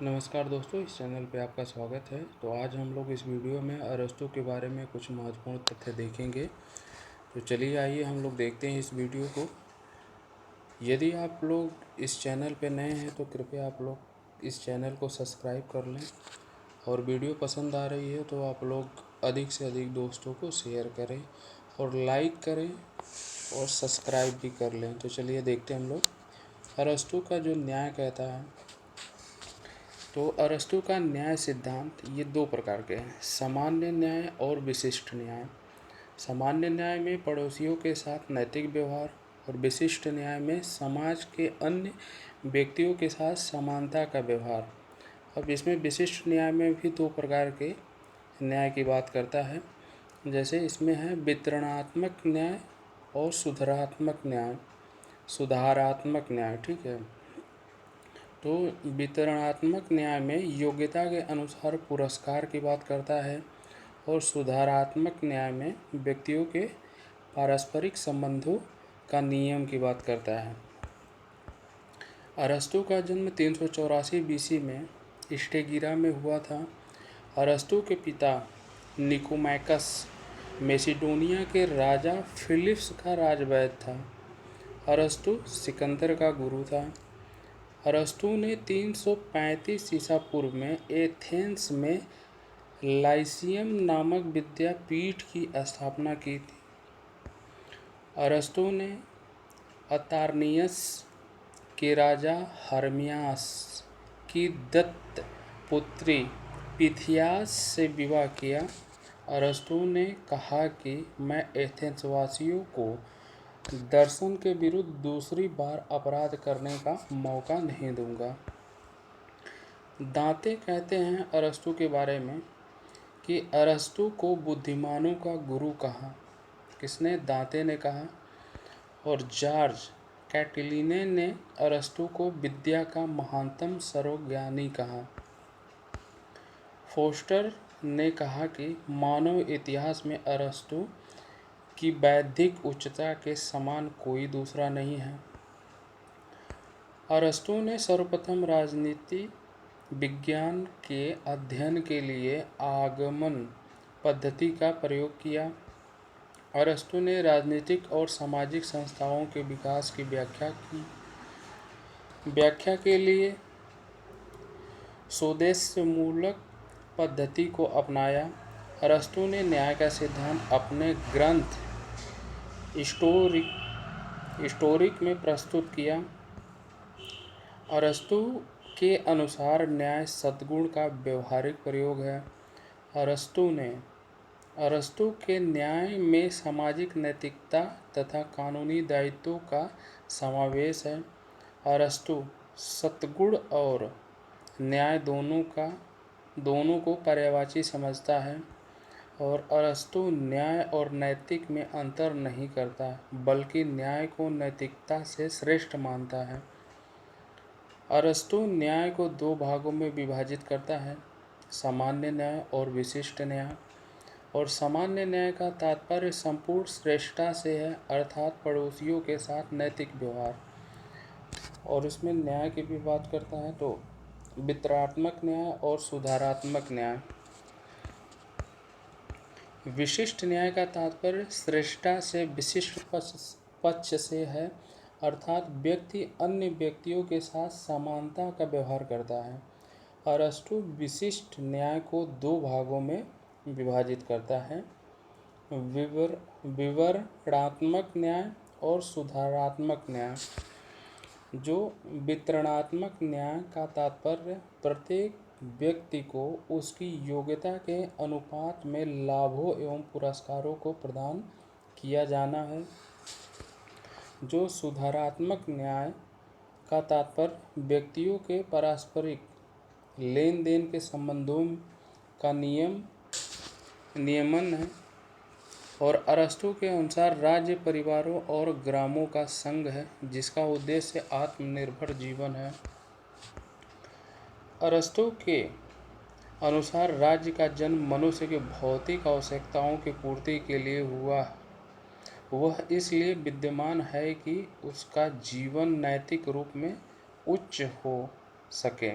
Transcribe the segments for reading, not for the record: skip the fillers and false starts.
नमस्कार दोस्तों, इस चैनल पे आपका स्वागत है। तो आज हम लोग इस वीडियो में अरस्तू के बारे में कुछ महत्वपूर्ण तथ्य देखेंगे। तो चलिए आइए हम लोग देखते हैं इस वीडियो को। यदि आप लोग इस चैनल पे नए हैं तो कृपया आप लोग इस चैनल को सब्सक्राइब कर लें, और वीडियो पसंद आ रही है तो आप लोग अधिक से अधिक दोस्तों को शेयर करें और लाइक करें और सब्सक्राइब भी कर लें। तो चलिए देखते हैं हम लोग अरस्तू का जो न्याय कहता है। तो अरस्तू का न्याय सिद्धांत ये दो प्रकार के हैं, सामान्य न्याय और विशिष्ट न्याय। सामान्य न्याय में पड़ोसियों के साथ नैतिक व्यवहार, और विशिष्ट न्याय में समाज के अन्य व्यक्तियों के साथ समानता का व्यवहार। अब इसमें विशिष्ट न्याय में भी दो प्रकार के न्याय की बात करता है। जैसे इसमें है वितरणात्मक न्याय और सुधारात्मक न्याय। ठीक है। तो वितरणात्मक न्याय में योग्यता के अनुसार पुरस्कार की बात करता है, और सुधारात्मक न्याय में व्यक्तियों के पारस्परिक संबंधों का नियम की बात करता है। अरस्तू का जन्म 384 बीसी में स्टेगिरा में हुआ था। अरस्तू के पिता निकोमैकस मैसिडोनिया के राजा फिलिप्स का राजवैद्य था। अरस्तू सिकंदर का गुरु था। अरस्तू ने 335 ईसा पूर्व में एथेंस में लाइसियम नामक विद्यापीठ की स्थापना की थी। अरस्तू ने अतार्नियस के राजा हर्मियास की दत्त पुत्री पिथियास से विवाह किया। अरस्तू ने कहा कि मैं एथेंस वासियों को दर्शन के विरुद्ध दूसरी बार अपराध करने का मौका नहीं दूंगा। दांते कहते हैं अरस्तू के बारे में कि अरस्तू को बुद्धिमानों का गुरु कहा। किसने? दांते ने कहा। और जॉर्ज कैटिलिने ने अरस्तू को विद्या का महानतम सर्वज्ञानी कहा। फोस्टर ने कहा कि मानव इतिहास में अरस्तू की बौद्धिक उच्चता के समान कोई दूसरा नहीं है। अरस्तू ने सर्वप्रथम राजनीति विज्ञान के अध्ययन के लिए आगमन पद्धति का प्रयोग किया। अरस्तू ने राजनीतिक और सामाजिक संस्थाओं के विकास की व्याख्या की। व्याख्या के लिए सौदेश्यमूलक पद्धति को अपनाया। अरस्तू ने न्याय का सिद्धांत अपने ग्रंथ हिस्टोरिक में प्रस्तुत किया। अरस्तू के अनुसार न्याय सद्गुण का व्यवहारिक प्रयोग है। अरस्तू के न्याय में सामाजिक नैतिकता तथा कानूनी दायित्वों का समावेश है। अरस्तू सद्गुण और न्याय दोनों को पर्यायवाची समझता है, और अरस्तू न्याय और नैतिक में अंतर नहीं करता, बल्कि न्याय को नैतिकता से श्रेष्ठ मानता है। अरस्तू न्याय को दो भागों में विभाजित करता है, सामान्य न्याय और विशिष्ट न्याय। और सामान्य न्याय का तात्पर्य संपूर्ण श्रेष्ठता से है, अर्थात पड़ोसियों के साथ नैतिक व्यवहार। और इसमें न्याय की भी बात करता है तो वितरणात्मक न्याय और सुधारात्मक न्याय। विशिष्ट न्याय का तात्पर्य श्रेष्ठता से विशिष्ट पक्ष से है, अर्थात व्यक्ति अन्य व्यक्तियों के साथ समानता का व्यवहार करता है। अरस्तू विशिष्ट न्याय को दो भागों में विभाजित करता है, विवरणात्मक न्याय और सुधारात्मक न्याय। जो वितरणात्मक न्याय का तात्पर्य प्रत्येक व्यक्ति को उसकी योग्यता के अनुपात में लाभों एवं पुरस्कारों को प्रदान किया जाना है। जो सुधारात्मक न्याय का तात्पर्य व्यक्तियों के पारस्परिक लेन देन के संबंधों का नियमन है, और अरस्तू के अनुसार राज्य परिवारों और ग्रामों का संघ है, जिसका उद्देश्य आत्मनिर्भर जीवन है। अरस्तू के अनुसार राज्य का जन्म मनुष्य की भौतिक आवश्यकताओं की पूर्ति के लिए हुआ। वह इसलिए विद्यमान है कि उसका जीवन नैतिक रूप में उच्च हो सके।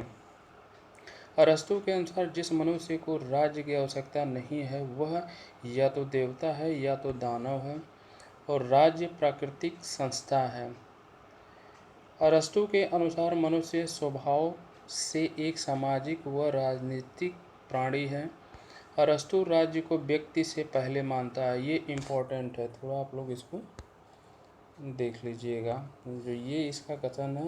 अरस्तु के अनुसार जिस मनुष्य को राज्य की आवश्यकता नहीं है वह या तो देवता है या तो दानव है, और राज्य प्राकृतिक संस्था है। अरस्तु के अनुसार मनुष्य स्वभाव से एक सामाजिक व राजनीतिक प्राणी है। अरस्तु राज्य को व्यक्ति से पहले मानता है। ये इम्पोर्टेंट है, थोड़ा आप लोग इसको देख लीजिएगा। जो ये इसका कथन है,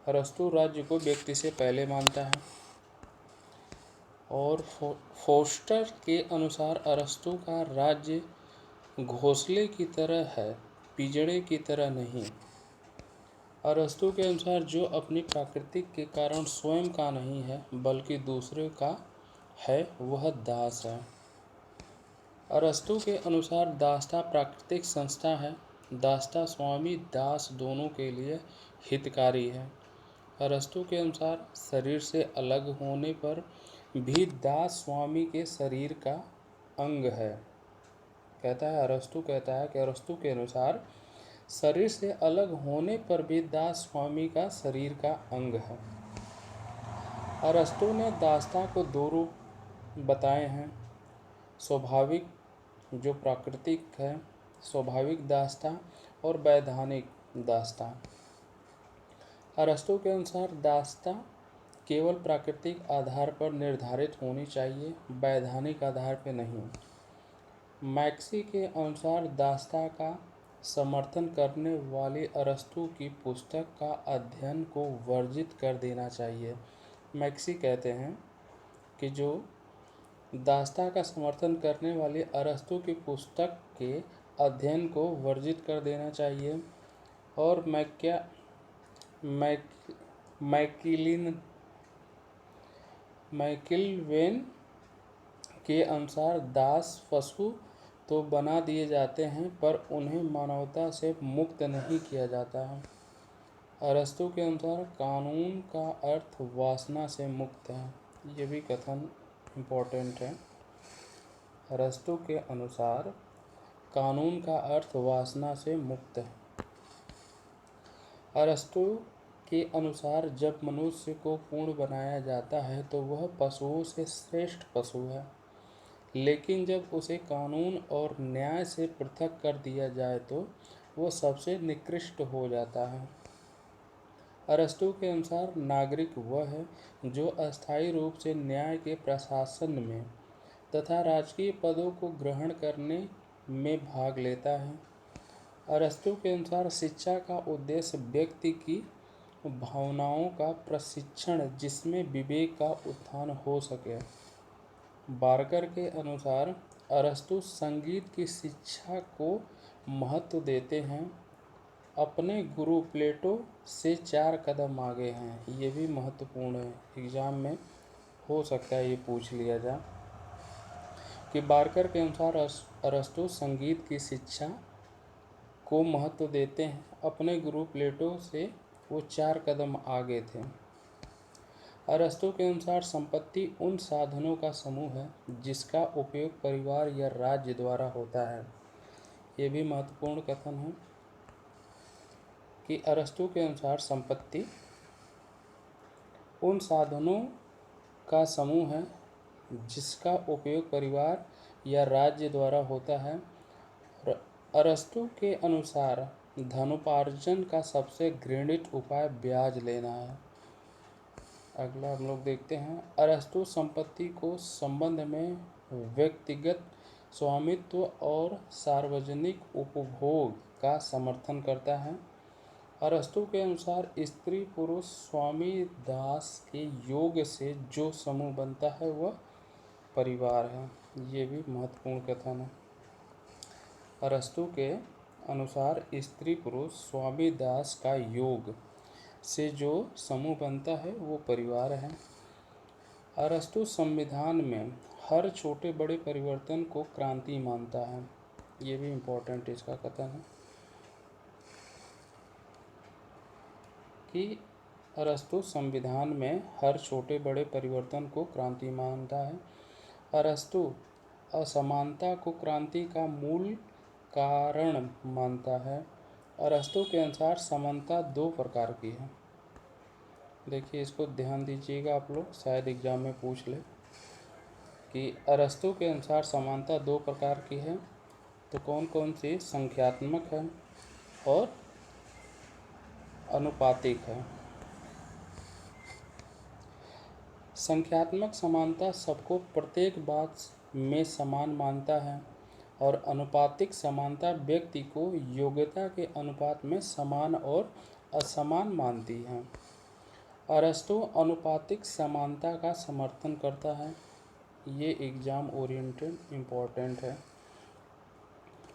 अरस्तु राज्य को व्यक्ति से पहले मानता है। और फोस्टर के अनुसार अरस्तु का राज्य घोंसले की तरह है, पिंजड़े की तरह नहीं। अरस्तु के अनुसार जो अपनी प्रकृति के कारण स्वयं का नहीं है बल्कि दूसरे का है वह दास है। अरस्तु के अनुसार दासता प्राकृतिक संस्था है। दासता स्वामी दास दोनों के लिए हितकारी है। अरस्तु के अनुसार शरीर से अलग होने पर भी दास स्वामी के शरीर का अंग है। अरस्तु कहता है कि अरस्तु के अनुसार शरीर से अलग होने पर भी दास स्वामी का शरीर का अंग है। अरस्तु ने दासता को दो रूप बताए हैं, स्वाभाविक जो प्राकृतिक है, स्वाभाविक दासता, और वैधानिक दासता। अरस्तु के अनुसार दासता केवल प्राकृतिक आधार पर निर्धारित होनी चाहिए, वैधानिक आधार पर नहीं। मैक्सी के अनुसार दासता का समर्थन करने वाली अरस्तु की पुस्तक का अध्ययन को वर्जित कर देना चाहिए। मैक्सी कहते हैं कि जो दासता का समर्थन करने वाली अरस्तु की पुस्तक के अध्ययन को वर्जित कर देना चाहिए। और मैकिलवेन के अनुसार दास पशु तो बना दिए जाते हैं पर उन्हें मानवता से मुक्त नहीं किया जाता है। अरस्तु के अनुसार कानून का अर्थ वासना से मुक्त है। ये भी कथन इम्पोर्टेंट है। अरस्तु के अनुसार कानून का अर्थ वासना से मुक्त है। अरस्तु के अनुसार जब मनुष्य को पूर्ण बनाया जाता है तो वह पशुओं से श्रेष्ठ पशु है, लेकिन जब उसे कानून और न्याय से पृथक कर दिया जाए तो वह सबसे निकृष्ट हो जाता है। अरस्तु के अनुसार नागरिक वह है जो अस्थायी रूप से न्याय के प्रशासन में तथा राजकीय पदों को ग्रहण करने में भाग लेता है। अरस्तु के अनुसार शिक्षा का उद्देश्य व्यक्ति की भावनाओं का प्रशिक्षण जिसमें विवेक का उत्थान हो सके। बार्कर के अनुसार अरस्तु संगीत की शिक्षा को महत्व देते हैं, अपने गुरु प्लेटो से 4 कदम आगे हैं। ये भी महत्वपूर्ण है, एग्जाम में हो सकता है ये पूछ लिया जाए कि बार्कर के अनुसार अरस्तु संगीत की शिक्षा को महत्व देते हैं, अपने गुरु प्लेटो से वो 4 कदम आगे थे। अरस्तु के अनुसार संपत्ति उन साधनों का समूह है जिसका उपयोग परिवार या राज्य द्वारा होता है। ये भी महत्वपूर्ण कथन है कि अरस्तु के अनुसार संपत्ति उन साधनों का समूह है जिसका उपयोग परिवार या राज्य द्वारा होता है। अरस्तु के अनुसार धनोपार्जन का सबसे घृणित उपाय ब्याज लेना है। अगला हम लोग देखते हैं, अरस्तु संपत्ति को संबंध में व्यक्तिगत स्वामित्व और सार्वजनिक उपभोग का समर्थन करता है। अरस्तु के अनुसार स्त्री पुरुष स्वामी दास के योग से जो समूह बनता है वह परिवार है। ये भी महत्वपूर्ण कथन है। अरस्तु के अनुसार स्त्री पुरुष स्वामी दास का योग से जो समूह बनता है वो परिवार है। अरस्तु संविधान में हर छोटे बड़े परिवर्तन को क्रांति मानता है। ये भी इम्पोर्टेंट इसका कथन है कि अरस्तु संविधान में हर छोटे बड़े परिवर्तन को क्रांति मानता है। अरस्तु असमानता को क्रांति का मूल कारण मानता है। अरस्तु के अनुसार समानता 2 प्रकार की है, देखिए इसको ध्यान दीजिएगा आप लोग, शायद एग्जाम में पूछ ले कि अरस्तू के अनुसार समानता दो प्रकार की है, तो कौन कौन सी? संख्यात्मक है और अनुपातिक है। संख्यात्मक समानता सबको प्रत्येक बात में समान मानता है और अनुपातिक समानता व्यक्ति को योग्यता के अनुपात में समान और असमान मानती है। अरस्तू अनुपातिक समानता का समर्थन करता है। ये एग्जाम ओरिएंटेड इम्पोर्टेंट है।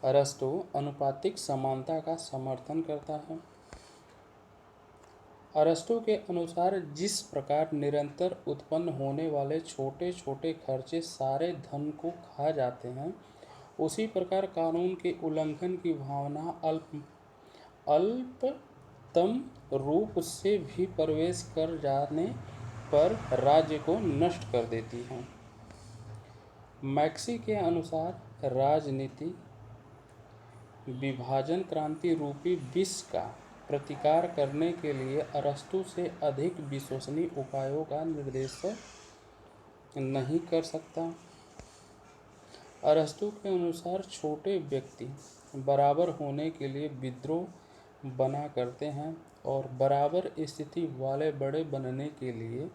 अरस्तू अनुपातिक समानता का समर्थन करता है। अरस्तू के अनुसार जिस प्रकार निरंतर उत्पन्न होने वाले छोटे छोटे खर्चे सारे धन को खा जाते हैं, उसी प्रकार कानून के उल्लंघन की भावना अल्पतम रूप से भी प्रवेश कर जाने पर राज्य को नष्ट कर देती है। मैक्सी के अनुसार राजनीति विभाजन क्रांति रूपी विष का प्रतिकार करने के लिए अरस्तू से अधिक विश्वसनीय उपायों का निर्देश नहीं कर सकता। अरस्तू के अनुसार छोटे व्यक्ति बराबर होने के लिए विद्रोह बना करते हैं और बराबर स्थिति वाले बड़े बनने के लिए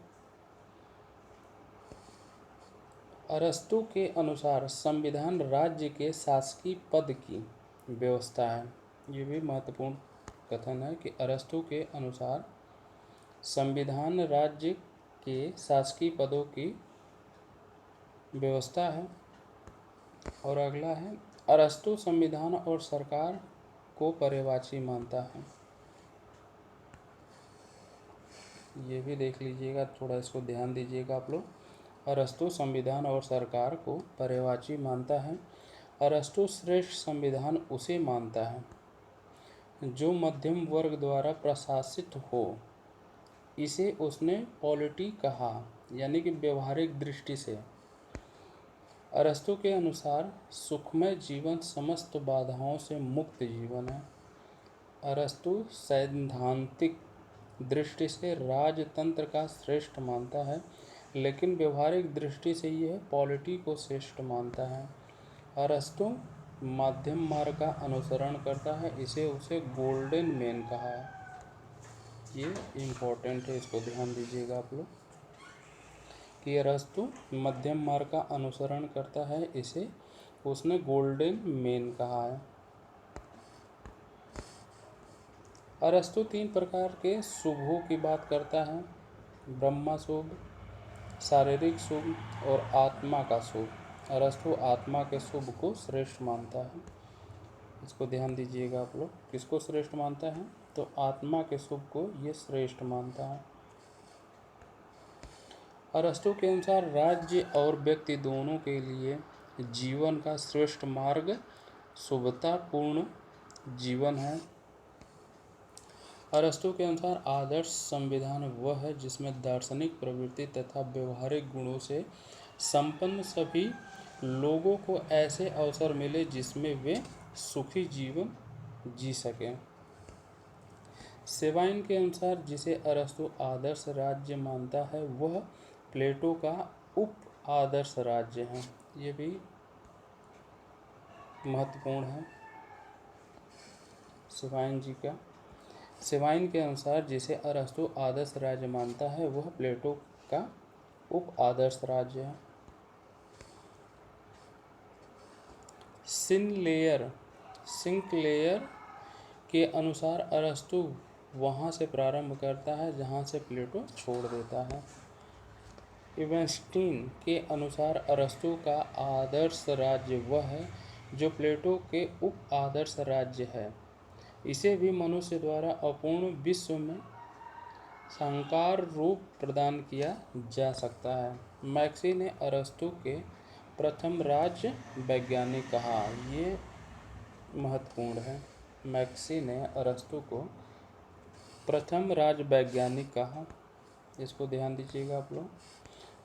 अरस्तू के अनुसार संविधान राज्य के शासकीय पद की व्यवस्था है। ये भी महत्वपूर्ण कथन है कि अरस्तू के अनुसार संविधान राज्य के शासकीय पदों की व्यवस्था है। और अगला है, अरस्तू संविधान और सरकार को पर्यवाची मानता है। ये भी देख लीजिएगा, थोड़ा इसको ध्यान दीजिएगा आप लोग। अरस्तू संविधान और सरकार को पर्यवाची मानता है। अरस्तू श्रेष्ठ संविधान उसे मानता है जो मध्यम वर्ग द्वारा प्रशासित हो। इसे उसने पॉलिटी कहा, यानी कि व्यवहारिक दृष्टि से। अरस्तू के अनुसार सुखमय जीवन समस्त बाधाओं से मुक्त जीवन है। अरस्तू सैद्धांतिक दृष्टि से राजतंत्र का श्रेष्ठ मानता है, लेकिन व्यवहारिक दृष्टि से यह पॉलिटी को श्रेष्ठ मानता है। अरस्तू मध्यम मार्ग का अनुसरण करता है, इसे उसे गोल्डन मैन कहा है। ये इम्पोर्टेंट है, इसको ध्यान दीजिएगा आप लोग कि अरस्तू मध्यम मार्ग का अनुसरण करता है, इसे उसने गोल्डन मैन कहा है। अरस्तू तीन प्रकार के शुभों की बात करता है, ब्रह्म शुभ, शारीरिक शुभ और आत्मा का शुभ। अरस्तू आत्मा के शुभ को श्रेष्ठ मानता है। इसको ध्यान दीजिएगा आप लोग, किसको श्रेष्ठ मानता है? तो आत्मा के शुभ को ये श्रेष्ठ मानता है। अरस्तू के अनुसार राज्य और व्यक्ति दोनों के लिए जीवन का श्रेष्ठ मार्ग शुभतापूर्ण जीवन है। अरस्तू के अनुसार आदर्श संविधान वह है जिसमें दार्शनिक प्रवृत्ति तथा व्यवहारिक गुणों से संपन्न सभी लोगों को ऐसे अवसर मिले जिसमें वे सुखी जीवन जी सकें। सेवाइन के अनुसार जिसे अरस्तू आदर्श राज्य मानता है वह प्लेटो का उप आदर्श राज्य है। ये भी महत्वपूर्ण है सेवाइन जी का। सेवाइन के अनुसार जिसे अरस्तू आदर्श राज्य मानता है वह प्लेटो का उप आदर्श राज्य है। सिंक्लेयर के अनुसार अरस्तू वहाँ से प्रारंभ करता है जहाँ से प्लेटो छोड़ देता है। इवेंस्टीन के अनुसार अरस्तू का आदर्श राज्य वह है जो प्लेटो के उप आदर्श राज्य है। इसे भी मनुष्य द्वारा अपूर्ण विश्व में साकार रूप प्रदान किया जा सकता है। मैक्सी ने अरस्तू के प्रथम राज्य वैज्ञानिक कहा। ये महत्वपूर्ण है। मैक्सी ने अरस्तू को प्रथम राज्य वैज्ञानिक कहा। इसको ध्यान दीजिएगा आप लोग।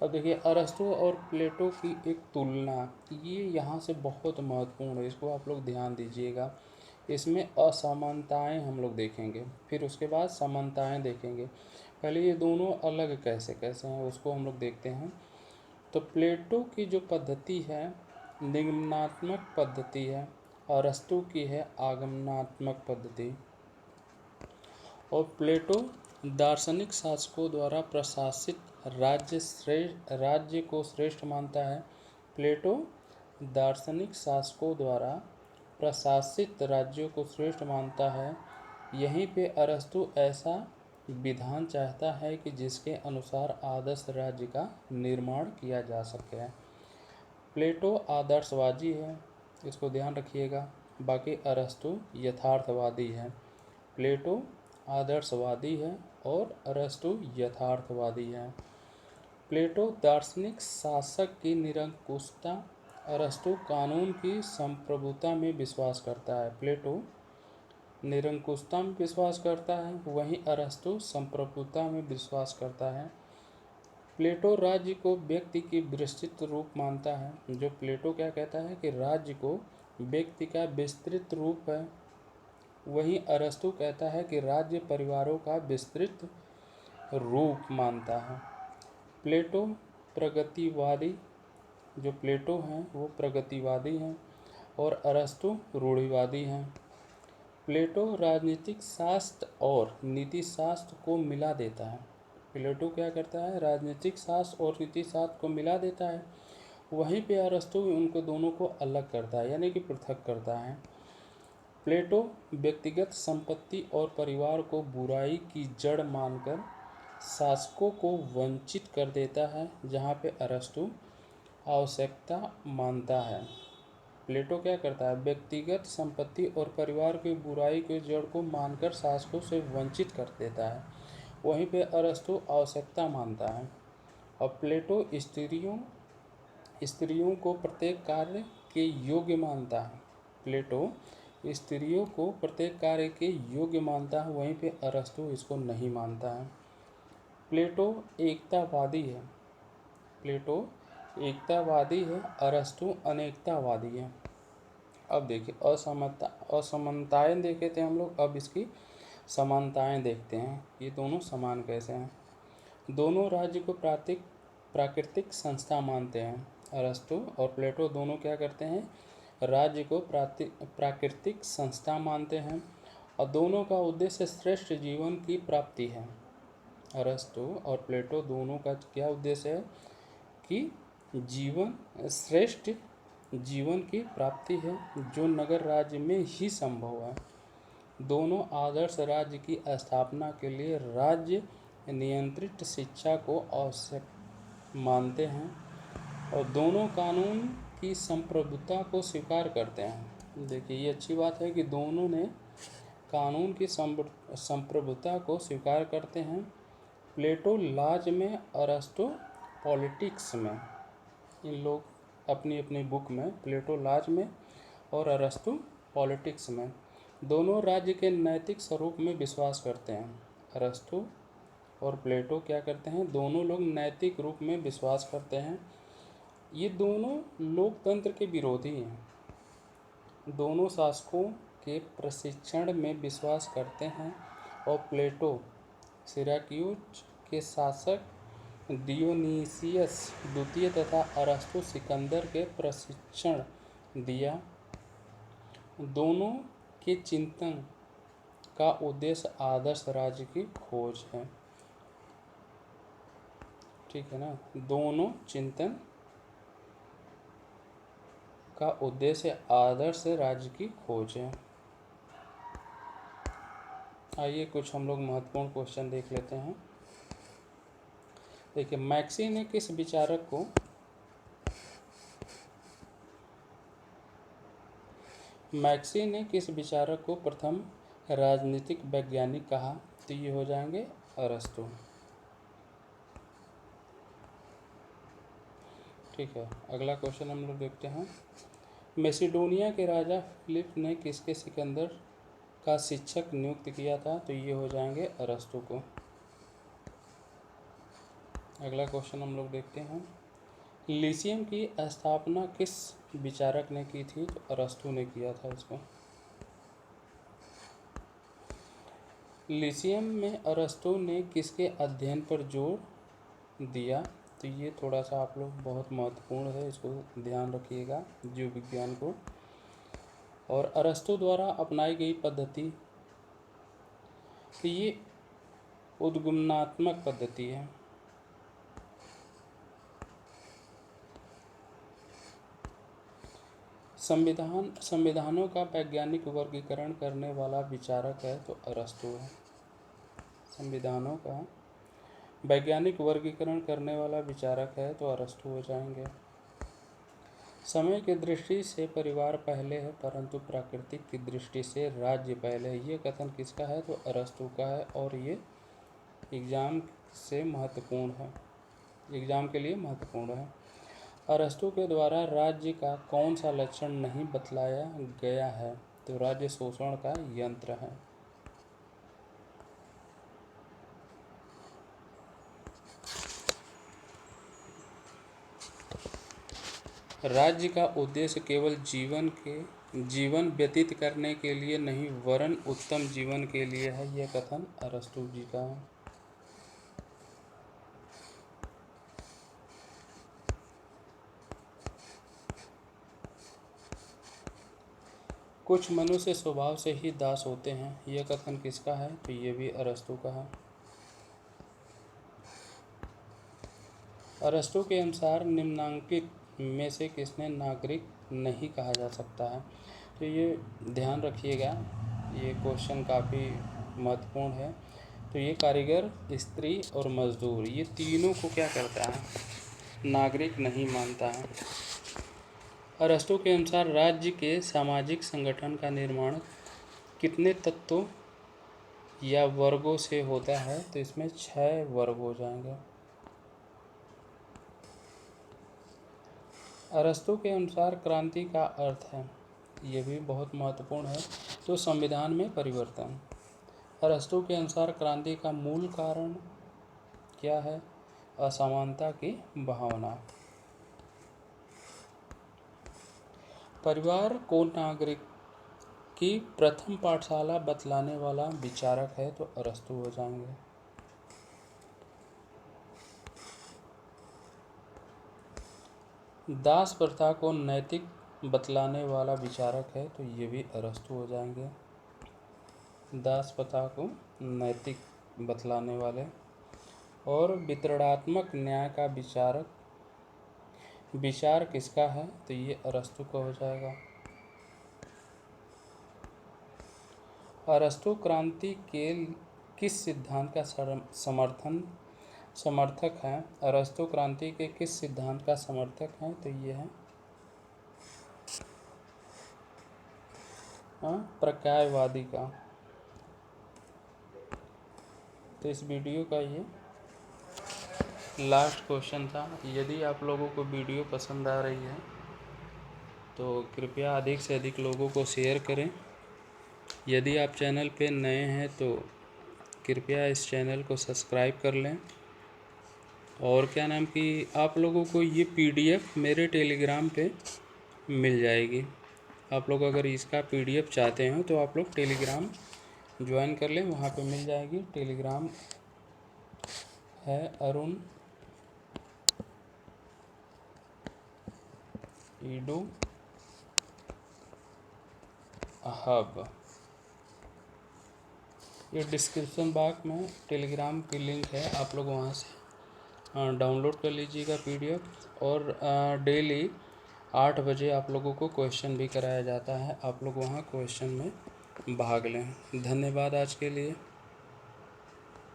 अब देखिए अरस्तू और प्लेटो की एक तुलना, ये यहाँ से बहुत महत्वपूर्ण है, इसको आप लोग ध्यान दीजिएगा। इसमें असमानताएं हम लोग देखेंगे, फिर उसके बाद समानताएं देखेंगे। पहले ये दोनों अलग कैसे कैसे हैं उसको हम लोग देखते हैं। तो प्लेटो की जो पद्धति है निगमनात्मक पद्धति है, अरस्तु की है आगमनात्मक पद्धति। और प्लेटो दार्शनिक शासकों द्वारा प्रशासित राज्य को श्रेष्ठ मानता है। प्लेटो दार्शनिक शासकों द्वारा प्रशासित राज्यों को श्रेष्ठ मानता है। यहीं पे अरस्तु ऐसा विधान चाहता है कि जिसके अनुसार आदर्श राज्य का निर्माण किया जा सके। प्लेटो आदर्शवादी है, इसको ध्यान रखिएगा। बाकी अरस्तु यथार्थवादी है। प्लेटो आदर्शवादी है और अरस्तु यथार्थवादी है। प्लेटो दार्शनिक शासक की निरंकुशता, अरस्तु कानून की संप्रभुता में विश्वास करता है। प्लेटो निरंकुशता में विश्वास करता है, वहीं अरस्तु संप्रभुता में विश्वास करता है। प्लेटो राज्य को व्यक्ति की विस्तृत रूप मानता है। जो प्लेटो क्या कहता है कि राज्य को व्यक्ति का विस्तृत रूप है, वहीं अरस्तु कहता है कि राज्य परिवारों का विस्तृत रूप मानता है। प्लेटो प्रगतिवादी, जो प्लेटो हैं वो प्रगतिवादी हैं और अरस्तु रूढ़िवादी हैं। प्लेटो राजनीतिक शास्त्र और नीति शास्त्र को मिला देता है। प्लेटो क्या करता है, राजनीतिक शास्त्र और नीति शास्त्र को मिला देता है। वहीं पे अरस्तु उनको दोनों को अलग करता है, यानी कि पृथक करता है। प्लेटो व्यक्तिगत संपत्ति और परिवार को बुराई की जड़ मानकर शासकों को वंचित कर देता है, जहाँ पे अरस्तु आवश्यकता मानता है। प्लेटो क्या करता है, व्यक्तिगत संपत्ति और परिवार की बुराई की जड़ को मानकर शासकों से वंचित कर देता है, वहीं पे अरस्तु आवश्यकता मानता है। और प्लेटो स्त्रियों को प्रत्येक कार्य के योग्य मानता है। प्लेटो स्त्रियों को प्रत्येक कार्य के योग्य मानता है, वहीं पे अरस्तु इसको नहीं मानता है। प्लेटो एकतावादी है। प्लेटो एकतावादी है, अरस्तु अनेकतावादी है। अब देखिए असमानताएं देखे थे हम लोग, अब इसकी समानताएं देखते हैं। ये दोनों समान कैसे हैं। दोनों राज्य को प्राकृतिक संस्था मानते हैं। अरस्तु और प्लेटो दोनों क्या करते हैं, राज्य को प्राकृतिक संस्था मानते हैं और दोनों का उद्देश्य श्रेष्ठ जीवन की प्राप्ति है। अरस्तु और प्लेटो दोनों का क्या उद्देश्य है कि श्रेष्ठ जीवन की प्राप्ति है, जो नगर राज्य में ही संभव है। दोनों आदर्श राज्य की स्थापना के लिए राज्य नियंत्रित शिक्षा को आवश्यक मानते हैं और दोनों कानून की संप्रभुता को स्वीकार करते हैं। देखिए ये अच्छी बात है कि दोनों ने कानून की संप्रभुता को स्वीकार करते हैं। प्लेटो लॉज में, अरस्तु पॉलिटिक्स में। इन लोग अपनी अपनी बुक में प्लेटो लॉज में और अरस्तु पॉलिटिक्स में दोनों राज्य के नैतिक स्वरूप में विश्वास करते हैं। अरस्तु और प्लेटो क्या करते हैं, दोनों लोग नैतिक रूप में विश्वास करते हैं। ये दोनों लोकतंत्र के विरोधी हैं। दोनों शासकों के प्रशिक्षण में विश्वास करते हैं और प्लेटो सिराक्यूज के शासक डियोनीसियस द्वितीय तथा अरस्तु सिकंदर के प्रशिक्षण दिया। दोनों के चिंतन का उद्देश्य आदर्श राज्य की खोज है। ठीक है ना, दोनों चिंतन का उद्देश्य आदर्श राज्य की खोज है। आइए कुछ हम लोग महत्वपूर्ण क्वेश्चन देख लेते हैं। देखिए मैक्सी ने किस विचारक को प्रथम राजनीतिक वैज्ञानिक कहा, तो ये हो जाएंगे अरस्तु। ठीक है, अगला क्वेश्चन हम लोग देखते हैं। मैसिडोनिया के राजा फिलिप ने किसके सिकंदर का शिक्षक नियुक्त किया था, तो ये हो जाएंगे अरस्तु को। अगला क्वेश्चन हम लोग देखते हैं। लिथियम की स्थापना किस विचारक ने की थी, तो अरस्तु ने किया था इसको। लिथियम में अरस्तु ने किसके अध्ययन पर जोर दिया? तो ये थोड़ा सा आप लोग बहुत महत्वपूर्ण है, इसको ध्यान रखिएगा जीव विज्ञान को। और अरस्तु द्वारा अपनाई गई पद्धति, तो ये उद्गमनात्मक पद्धति है। संविधानों का वैज्ञानिक वर्गीकरण करने वाला विचारक है तो अरस्तु है। संविधानों का वैज्ञानिक वर्गीकरण करने वाला विचारक है तो अरस्तु हो जाएंगे। समय की दृष्टि से परिवार पहले है परंतु प्राकृतिक की दृष्टि से राज्य पहले है, ये कथन किसका है? तो अरस्तु का है। और ये एग्जाम से महत्वपूर्ण है, एग्जाम के लिए महत्वपूर्ण है। अरस्तु के द्वारा राज्य का कौन सा लक्षण नहीं बतलाया गया है? तो राज्य शोषण का यंत्र है। राज्य का उद्देश्य केवल जीवन व्यतीत करने के लिए नहीं वरन उत्तम जीवन के लिए है, यह कथन अरस्तु जी का है। कुछ मनुष्य स्वभाव से ही दास होते हैं, यह कथन किसका है? तो ये भी अरस्तु का है। अरस्तु के अनुसार निम्नांकित में से किसने नागरिक नहीं कहा जा सकता है? तो ये ध्यान रखिएगा, ये क्वेश्चन काफ़ी महत्वपूर्ण है। तो ये कारीगर, स्त्री और मजदूर, ये तीनों को क्या करता है? नागरिक नहीं मानता है। अरस्तु के अनुसार राज्य के सामाजिक संगठन का निर्माण कितने तत्वों या वर्गों से होता है? तो इसमें 6 वर्ग हो जाएंगे। अरस्तु के अनुसार क्रांति का अर्थ है, ये भी बहुत महत्वपूर्ण है, तो संविधान में परिवर्तन। अरस्तु के अनुसार क्रांति का मूल कारण क्या है? असमानता की भावना। परिवार को नागरिक की प्रथम पाठशाला बतलाने वाला विचारक है तो अरस्तु हो जाएंगे। दास प्रथा को नैतिक बतलाने वाला विचारक है तो ये भी अरस्तु हो जाएंगे। दास प्रथा को नैतिक बतलाने वाले। और वितरणात्मक न्याय का विचार किसका है? तो ये अरस्तु का हो जाएगा। अरस्तु क्रांति के किस सिद्धांत का समर्थक है? अरस्तु क्रांति के किस सिद्धांत का समर्थक है? तो ये है प्रकायवादी का। तो इस वीडियो का ये लास्ट क्वेश्चन था। यदि आप लोगों को वीडियो पसंद आ रही है तो कृपया अधिक से अधिक लोगों को शेयर करें। यदि आप चैनल पे नए हैं तो कृपया इस चैनल को सब्सक्राइब कर लें। और क्या नाम कि आप लोगों को ये PDF मेरे टेलीग्राम पे मिल जाएगी। आप लोग अगर इसका PDF चाहते हो तो आप लोग टेलीग्राम ज्वाइन कर लें, वहाँ पे मिल जाएगी। टेलीग्राम है अरुण ईडू हब। ये डिस्क्रिप्शन बॉक्स में टेलीग्राम की लिंक है, आप लोग वहाँ से डाउनलोड कर लीजिएगा PDF। और डेली 8 बजे आप लोगों को क्वेश्चन भी कराया जाता है, आप लोग वहाँ क्वेश्चन में भाग लें। धन्यवाद आज के लिए।